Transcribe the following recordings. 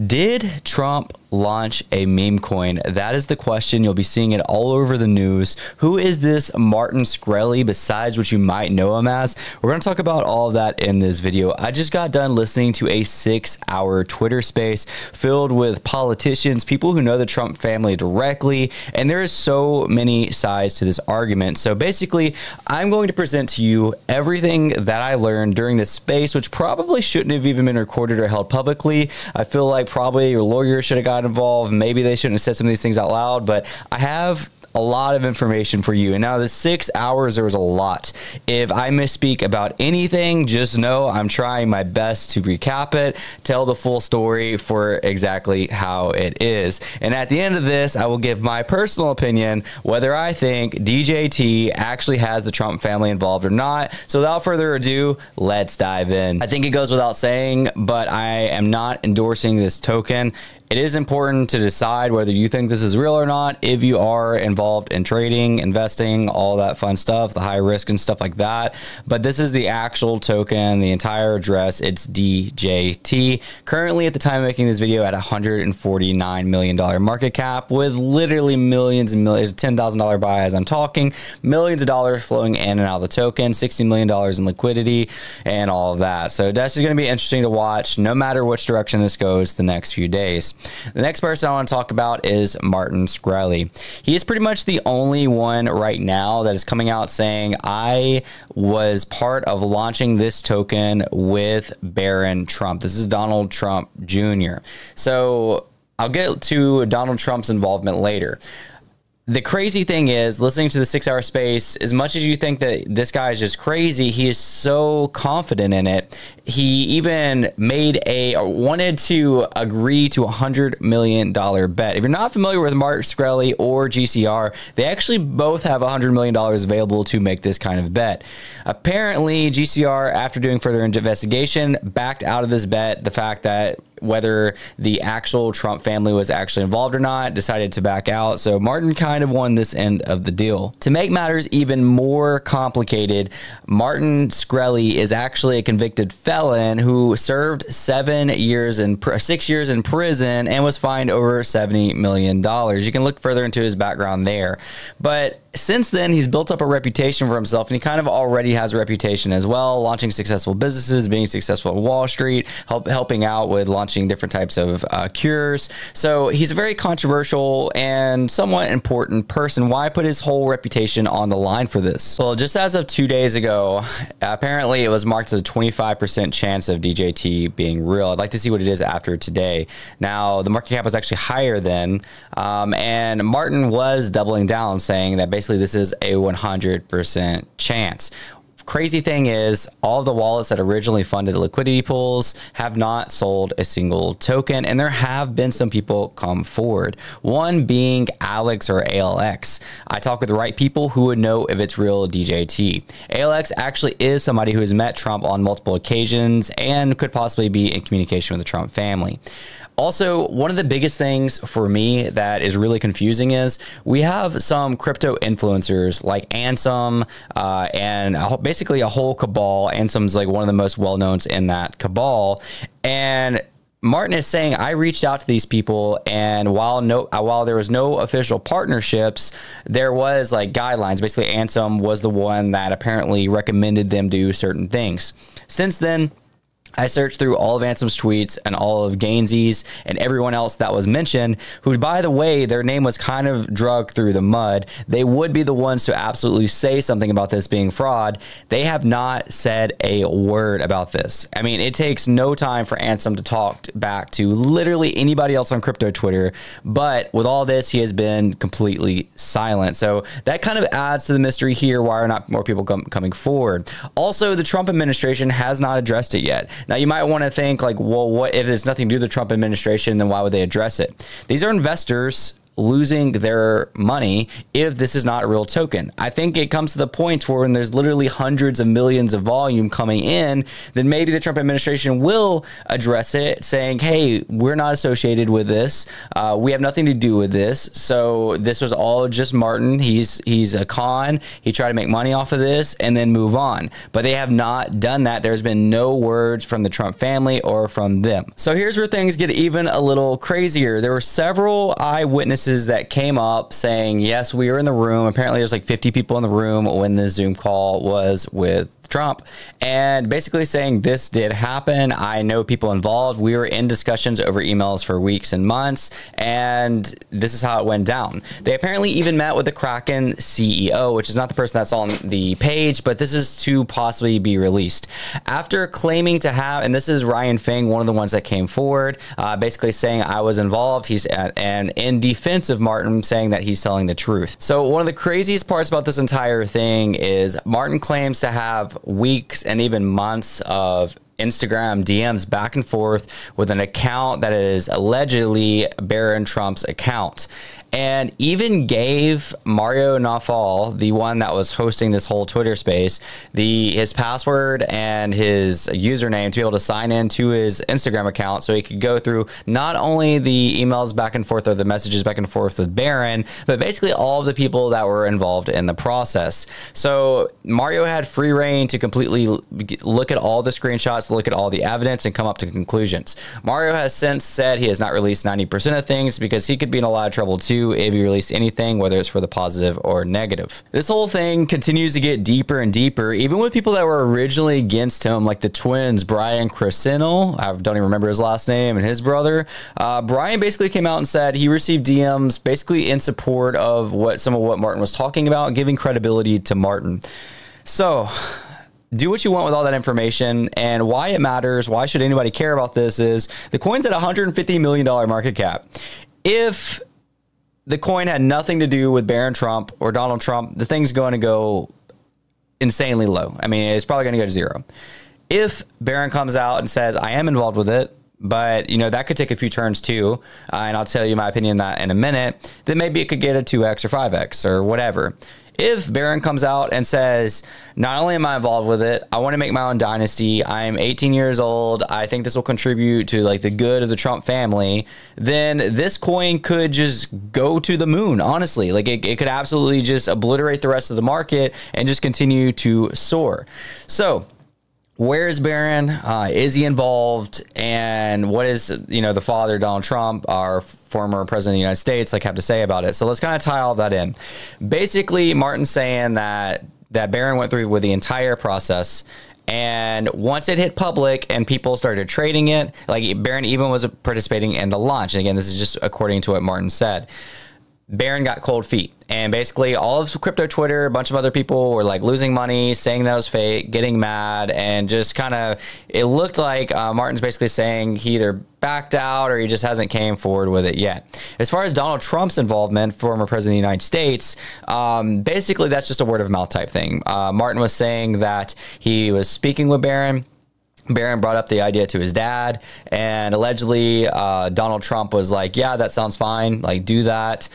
Did Trump launch a meme coin? That is the question. You'll be seeing it all over the news. Who is this Martin Shkreli besides what you might know him as? We're going to talk about all of that in this video. I just got done listening to a 6-hour Twitter space filled with politicians, people who know the Trump family directly, and there is so many sides to this argument. So basically, I'm going to present to you everything that I learned during this space, which probably shouldn't have even been recorded or held publicly. I feel like probably your lawyer should have got involved. Maybe they shouldn't have said some of these things out loud, but I have a lot of information for you. And now the 6 hours, there was a lot. If I misspeak about anything, just know I'm trying my best to recap it, tell the full story for exactly how it is. And at the end of this, I will give my personal opinion, whether I think DJT actually has the Trump family involved or not. So without further ado, let's dive in. I think it goes without saying, but I am not endorsing this token. It is important to decide whether you think this is real or not. If you are involved in trading, investing, all that fun stuff, the high risk and stuff like that. But this is the actual token, the entire address. It's DJT. Currently, at the time of making this video, at $149 million market cap, with literally millions and millions, $10,000 buy as I'm talking, millions of dollars flowing in and out of the token, $60 million in liquidity, and all of that. So this is going to be interesting to watch, no matter which direction this goes the next few days. The next person I want to talk about is Martin Shkreli. He is pretty much the only one right now that is coming out saying, I was part of launching this token with Baron Trump. This is Donald Trump Jr. So I'll get to Donald Trump's involvement later. The crazy thing is, listening to the 6-hour space, as much as you think that this guy is just crazy, he is so confident in it. He even wanted to agree to $100 million bet. If you're not familiar with Martin Shkreli or GCR, they actually both have $100 million available to make this kind of bet. Apparently, GCR, after doing further investigation, backed out of this bet. The fact that whether the actual Trump family was actually involved or not, decided to back out. So Martin kind of won this end of the deal. To make matters even more complicated, Martin Shkreli is actually a convicted felon who served 6 years in prison and was fined over $70 million. You can look further into his background there. But since then, he's built up a reputation for himself, and he kind of already has a reputation as well, launching successful businesses, being successful on Wall Street, helping out with launching different types of cures. So he's a very controversial and somewhat important person. Why put his whole reputation on the line for this? Well, just as of 2 days ago, apparently it was marked as a 25% chance of DJT being real. I'd like to see what it is after today. Now, the market cap was actually higher then, and Martin was doubling down, saying that basically this is a 100% chance. Crazy thing is, all the wallets that originally funded the liquidity pools have not sold a single token, and there have been some people come forward. One being Alex or ALX. I talk with the right people who would know if it's real DJT. ALX actually is somebody who has met Trump on multiple occasions and could possibly be in communication with the Trump family. Also, one of the biggest things for me that is really confusing is we have some crypto influencers like Ansem and basically a whole cabal. Ansem's like one of the most well-knowns in that cabal. And Martin is saying, I reached out to these people, and while there was no official partnerships, there was like guidelines. Basically, Ansem was the one that apparently recommended them do certain things. Since then, I searched through all of Ansem's tweets and all of Gainsey's and everyone else that was mentioned, who, by the way, their name was kind of dragged through the mud. They would be the ones to absolutely say something about this being fraud. They have not said a word about this. I mean, it takes no time for Ansem to talk back to literally anybody else on crypto Twitter, but with all this, he has been completely silent. So that kind of adds to the mystery here. Why are not more people coming forward? Also, the Trump administration has not addressed it yet. Now, you might want to think like, well, what if there's nothing to do with the Trump administration, then why would they address it? These are investors losing their money if this is not a real token. I think it comes to the point where when there's literally hundreds of millions of volume coming in, then maybe the Trump administration will address it, saying, hey, we're not associated with this. We have nothing to do with this. So this was all just Martin. He's a con. He tried to make money off of this and then move on. But they have not done that. There's been no words from the Trump family or from them. So here's where things get even a little crazier. There were several eyewitnesses that came up saying, yes, we were in the room. Apparently there's like 50 people in the room when the Zoom call was with Trump, and basically saying this did happen. I know people involved. We were in discussions over emails for weeks and months, and this is how it went down. They apparently even met with the Kraken CEO, which is not the person that's on the page, but this is to possibly be released. After claiming to have, and this is Ryan Feng, one of the ones that came forward, basically saying I was involved. He's and in defense of Martin, saying that he's telling the truth. So one of the craziest parts about this entire thing is Martin claims to have weeks and even months of Instagram DMs back and forth with an account that is allegedly Barron Trump's account, and even gave Mario Nawfal, the one that was hosting this whole Twitter space, his password and his username to be able to sign in to his Instagram account so he could go through not only the emails back and forth or the messages back and forth with Barron, but basically all of the people that were involved in the process. So Mario had free reign to completely look at all the screenshots, look at all the evidence, and come up to conclusions. Mario has since said he has not released 90% of things because he could be in a lot of trouble too if he released anything, whether it's for the positive or negative. This whole thing continues to get deeper and deeper, even with people that were originally against him, like the twins, Brian Crescino, I don't even remember his last name, and his brother. Brian basically came out and said he received DMs basically in support of some of what Martin was talking about, giving credibility to Martin. So do what you want with all that information, and why it matters, why should anybody care about this, is the coin's at $150 million market cap. If the coin had nothing to do with Barron Trump or Donald Trump, the thing's going to go insanely low. I mean, it's probably going to go to zero. If Barron comes out and says, I am involved with it, but, you know, that could take a few turns too, and I'll tell you my opinion on that in a minute, then maybe it could get a 2x or 5x or whatever. If Barron comes out and says, not only am I involved with it, I want to make my own dynasty, I'm 18 years old, I think this will contribute to like the good of the Trump family, then this coin could just go to the moon, honestly. Like it could absolutely just obliterate the rest of the market and just continue to soar. So where is Barron? Is he involved? And what is, you know, the father, Donald Trump, our former president of the United States, like have to say about it? So let's kind of tie all that in. Basically, Martin's saying that Barron went through with the entire process, and once it hit public and people started trading it, like Barron even was participating in the launch. And again, this is just according to what Martin said. Barron got cold feet, and basically all of crypto Twitter, a bunch of other people were like losing money, saying that was fake, getting mad, and just kind of, it looked like Martin's basically saying he either backed out or he just hasn't came forward with it yet. As far as Donald Trump's involvement, former president of the United States, basically that's just a word of mouth type thing. Martin was saying that he was speaking with Barron. Barron brought up the idea to his dad, and allegedly Donald Trump was like, yeah, that sounds fine. Like, do that,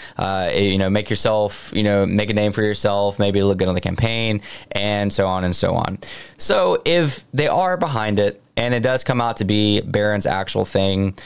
you know, make yourself, you know, make a name for yourself, maybe look good on the campaign, and so on and so on. So if they are behind it and it does come out to be Barron's actual thing,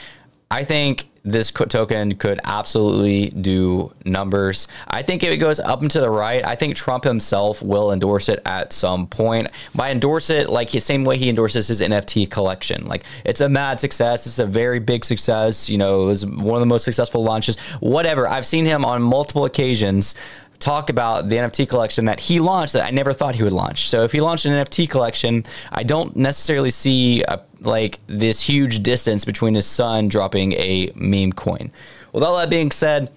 I think this token could absolutely do numbers. I think if it goes up and to the right, I think Trump himself will endorse it at some point. By endorse it, like the same way he endorses his NFT collection. Like, it's a mad success. It's a very big success. You know, it was one of the most successful launches. Whatever. I've seen him on multiple occasions talk about the NFT collection that he launched that I never thought he would launch. So if he launched an NFT collection, I don't necessarily see like this huge distance between his son dropping a meme coin. With all that being said,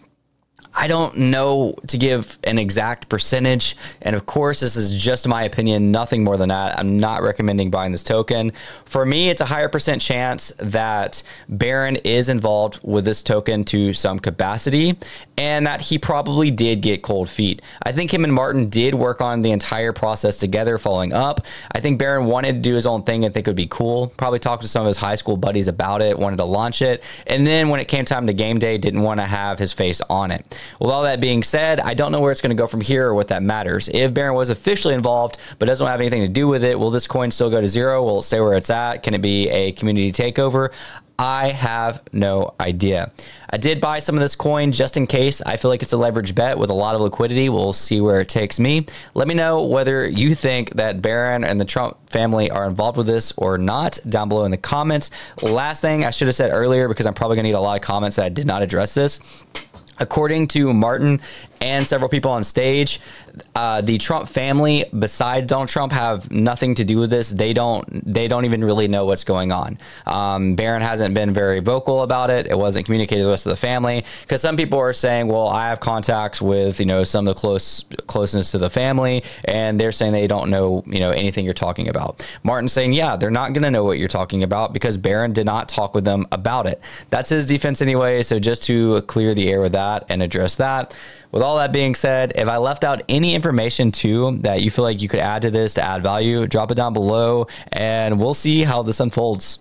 I don't know to give an exact percentage. And of course, this is just my opinion, nothing more than that. I'm not recommending buying this token. For me, it's a higher percent chance that Baron is involved with this token to some capacity and that he probably did get cold feet. I think him and Martin did work on the entire process together following up. I think Baron wanted to do his own thing and think it would be cool. Probably talked to some of his high school buddies about it, wanted to launch it. And then when it came time to game day, didn't want to have his face on it. With all that being said, I don't know where it's going to go from here or what that matters. If Baron was officially involved but doesn't have anything to do with it, will this coin still go to zero? Will it stay where it's at? Can it be a community takeover? I have no idea. I did buy some of this coin just in case. I feel like it's a leverage bet with a lot of liquidity. We'll see where it takes me. Let me know whether you think that Baron and the Trump family are involved with this or not down below in the comments. Last thing I should have said earlier, because I'm probably gonna need a lot of comments that I did not address this. According to Martin and several people on stage, the Trump family, besides Donald Trump, have nothing to do with this. They don't even really know what's going on. Baron hasn't been very vocal about it. It wasn't communicated to the rest of the family, because some people are saying, well, I have contacts with, some of the closeness to the family, and they're saying they don't know, anything you're talking about. Martin's saying, yeah, they're not going to know what you're talking about because Baron did not talk with them about it. That's his defense anyway. So just to clear the air with that and address that. With all that being said, if I left out any information too that you feel like you could add to this to add value, drop it down below and we'll see how this unfolds.